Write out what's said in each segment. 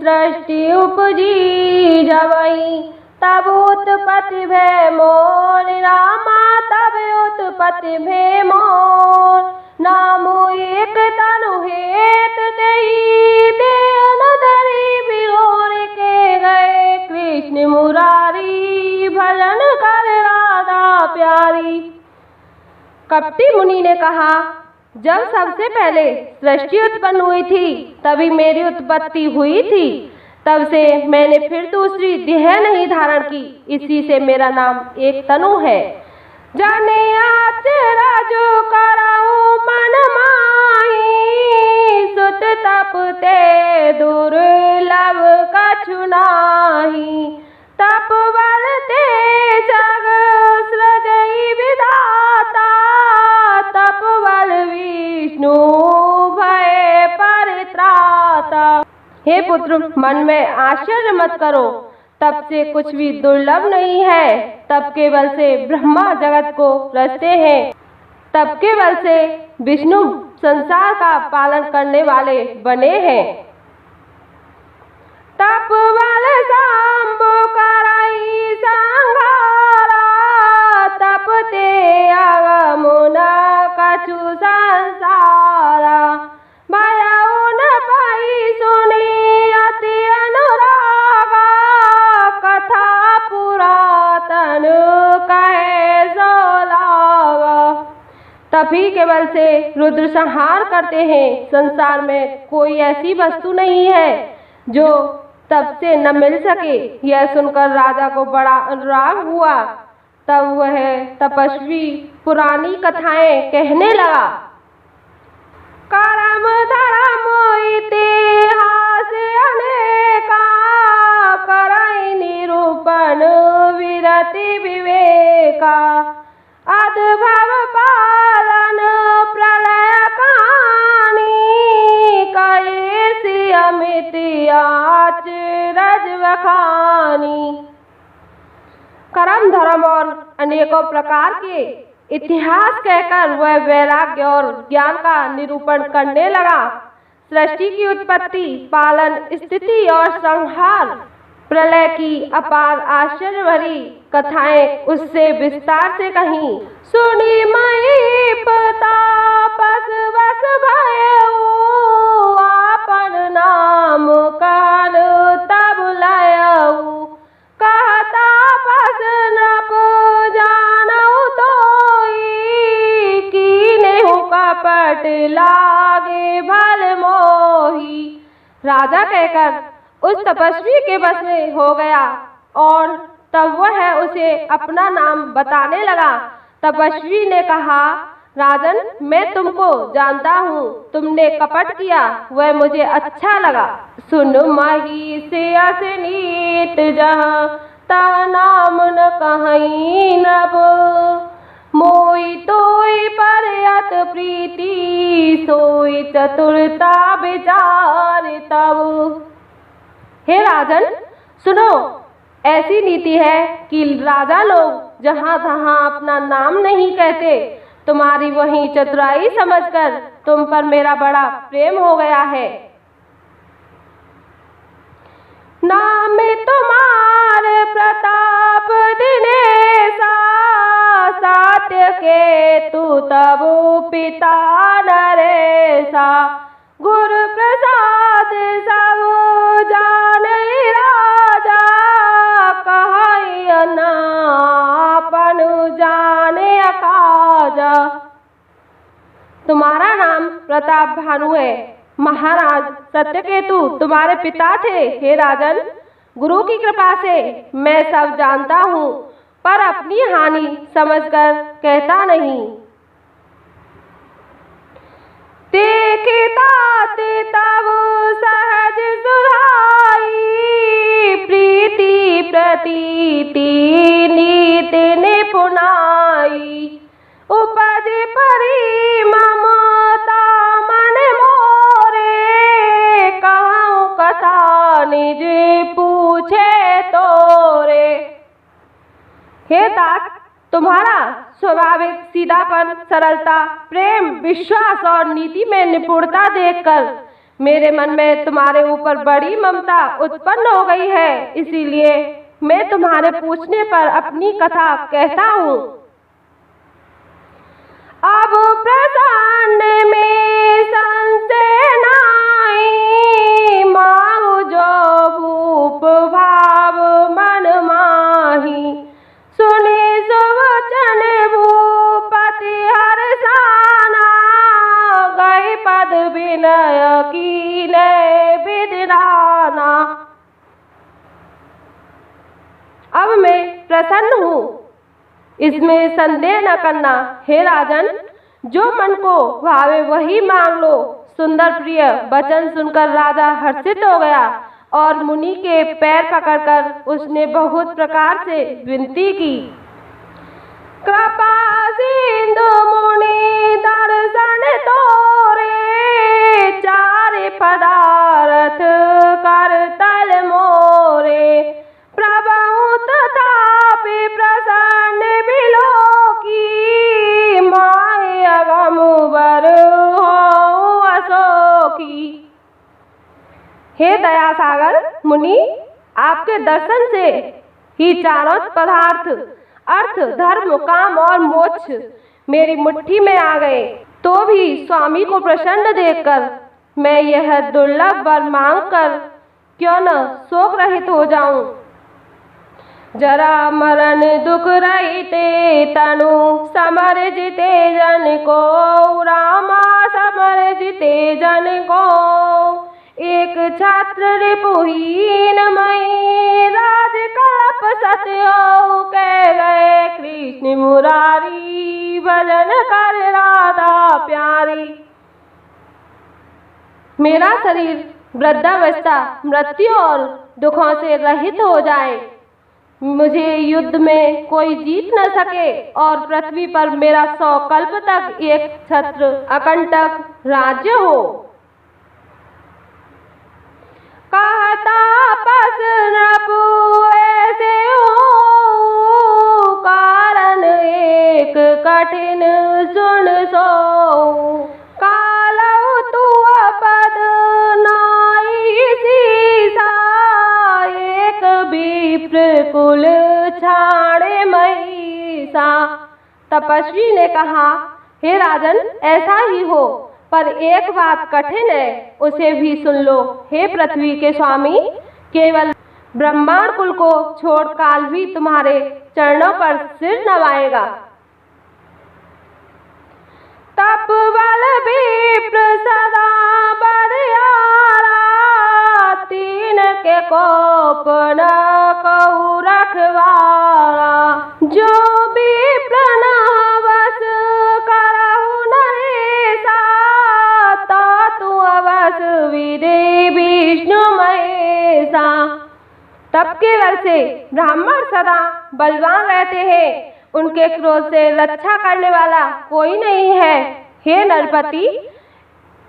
सृष्टि उपजी जवई तब उत्पत्ति भय मोर रामा तब उत्पत्ति भय मोर नामो एक तनु हेत तेई देन धरी बिलोर के गए कृष्ण मुरारी भजन कर राधा प्यारी। कपटी मुनि ने कहा, जब सबसे पहले सृष्टि उत्पन्न हुई थी तभी मेरी उत्पत्ति हुई थी, तब से मैंने फिर दूसरी देह नहीं धारण की, इसी से मेरा नाम एक तनु है। जाने आचरा जो कराऊं मन माही सुत तपते दुर्लभ कछु नाही तप बल ते जग सृजई विधाता तप बल विष्णु भय परित्राता। हे पुत्र, मन में आश्चर्य मत करो, तप से कुछ भी दुर्लभ नहीं है। तप के बल से ब्रह्मा जगत को रचते हैं, तप के बल से विष्णु संसार का पालन करने वाले बने हैं। तप बल शंभु कराई संहारा तप ते अगमुन कछु संसारा भयउ न पाई सुनी अति अनुरागा कथा पुरातन कहे सो लागा। तभी के बल से रुद्र संहार करते हैं। संसार में कोई ऐसी वस्तु नहीं है जो तप से न मिल सके। यह सुनकर राजा को बड़ा अनुराग हुआ। तब वह तपस्वी पुरानी कथाएं कहने लगा। कर्म धर्म इतिहास अनेका करई निरूपण विरति विवेका अद्भव पालन प्रलय कहानी कैसी अमित आचरज बखानी। कर्म धर्म और अनेकों प्रकार के इतिहास कहकर वह वैराग्य और ज्ञान का निरूपण करने लगा। सृष्टि की उत्पत्ति, पालन, स्थिति और संहार, प्रलय की अपार आश्चर्य भरी कथाएं उससे विस्तार से कहीं। सुनी मई प्रतापस बस भयउ आपन नाम काल तब लयउ कहता बस नप जानऊ तोई कीनेहु कपट लागे भल मोही। राजा कहकर उस तपस्वी के बस में हो गया और तब वह उसे अपना नाम बताने लगा। तपस्वी ने कहा, राजन, मैं तुमको जानता हूँ, तुमने कपट किया, वह मुझे अच्छा लगा। सुन मही से असनीत जहाँ ता नाम न कहीं नभ मोई तोई परयत प्रीति सोई चतुरता विचार तब। हे राजन, सुनो, ऐसी नीति है कि राजा लोग जहाँ तहाँ अपना नाम नहीं कहते। तुम्हारी वही चतुराई समझकर तुम पर मेरा बड़ा प्रेम हो गया है। नाम तुम्हारे प्रताप दिनेशा सात्य के तू तब पिता नरेशा गुरु प्रसाद सब जाने राजा कहाई अपन जाने अकाजा। तुम्हारा नाम प्रताप भानु है। महाराज सत्यकेतु तुम्हारे पिता थे। हे राजन, गुरु की कृपा से मैं सब जानता हूँ, पर अपनी हानि समझकर कहता नहीं। देखता तब सहज सुधाई प्रीति प्रतीति नीति निपुणाई उपज परी ममता मन मोरे कहूँ कथा निज पूछे तोरे। हे तात, तुम्हारा स्वाभाविक सीधापन, सरलता, प्रेम, विश्वास और नीति में निपुणता देखकर मेरे मन में तुम्हारे ऊपर बड़ी ममता उत्पन्न हो गई है, इसीलिए मैं तुम्हारे पूछने पर अपनी कथा कहता हूँ। अब प्रसन्न में संशय नाहीं, माहु जो भूप भाव मन माही। सुनी सुवचन भूपति हर्षाना, गई पद विनय कीने विदिराना। अब मैं प्रसन्न हूँ, इसमें संदेह न करना। हे राजन, जो मन को भावे वही मांग लो। सुंदर प्रिय वचन सुनकर राजा हर्षित हो गया और मुनि के पैर पकड़कर उसने बहुत प्रकार से विनती की। कृपा सिंधु मुनि दर्शन तोरे, चारि पदार्थ कर तल मोरे। प्रभु तथापि प्रसन्न बिलोकी, माहि अगम बर हो अशोकी। हे दया सागर मुनि, आपके दर्शन से ही चारों पदार्थ अर्थ धर्म काम और मोक्ष मेरी मुट्ठी में आ गए। तो भी स्वामी को प्रसन्न देखकर मैं यह दुर्लभ वर मांगकर क्यों न शोक रहित हो जाऊं। जरा मरण दुख रहिते तनु, समर जिते जन को। रामा समर जिते जन को, एक छात्र रिपुहीन मई। राज कल्प सत्यो कह गए, कृष्ण मुरारी भजन कर राधा प्यारी। मेरा शरीर वृद्धावस्था मृत्यु और दुखों से रहित हो जाए, मुझे युद्ध में कोई जीत न सके और पृथ्वी पर मेरा 100 कल्प तक एक छत्र अकंटक राज्य हो। कहता पस नपु ऐसे हो, कारण एक कठिन सुन सो। कालौ तू पद नाई सीसा, एक विप्र कुल छाड़े महिषा। तपस्वी ने कहा, हे राजन, ऐसा ही हो, पर एक बात कठिन है, उसे भी सुन लो। हे पृथ्वी के स्वामी, केवल ब्रह्मांड कुल को छोड़ काल भी तुम्हारे चरणों पर सिर नवाएगा। तप बल विप्र सदा बरियारा, तीन के कोप न कहु रखवारा। जो विप्र न वस करहु नरेसा, तातु अवस विधि विष्णु महेशा। तप के बल से ब्राह्मण सदा बलवान रहते हैं, उनके क्रोध से रक्षा करने वाला कोई नहीं है। हे नरपति,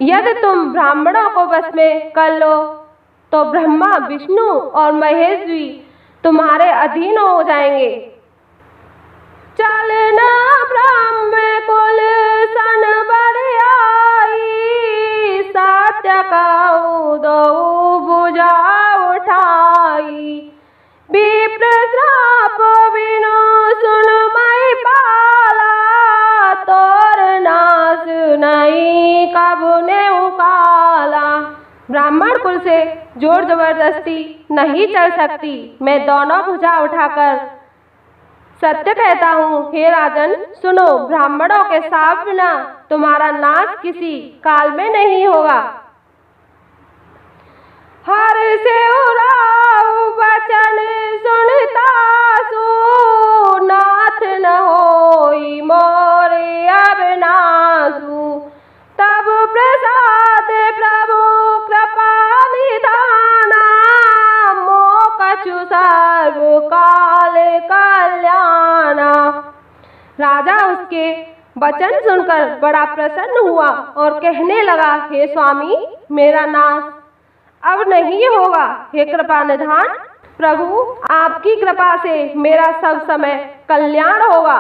यदि तुम ब्राह्मणों को वश में कर लो तो ब्रह्मा विष्णु और महेश भी तुम्हारे अधीन हो जाएंगे। चलना ब्रह्म कुल सन बड़ाई, सत्य कहूँ दो भुजा उठाई। विप्र श्राप बिनु सुन मई पाला, तोर नाश नहीं कबू ने उकाला। ब्राह्मण कुल से जोर जबरदस्ती नहीं चल सकती, मैं दोनों भुजा उठाकर सत्य कहता हूँ। हे राजन सुनो, ब्राह्मणों के साथ बिना तुम्हारा नाश किसी काल में नहीं होगा। हर से उराऊ वचन सुनता सु, नाथ न होई मोरे अविनाशु। तब प्रसाद प्रभु कृपा निधाना, मोकछु सर्व काल कल्याणा। राजा उसके वचन सुनकर बड़ा प्रसन्न हुआ और कहने लगा, हे स्वामी, मेरा नाश अब नहीं होगा। हे कृपा निधान प्रभु, आपकी कृपा से मेरा सब समय कल्याण होगा।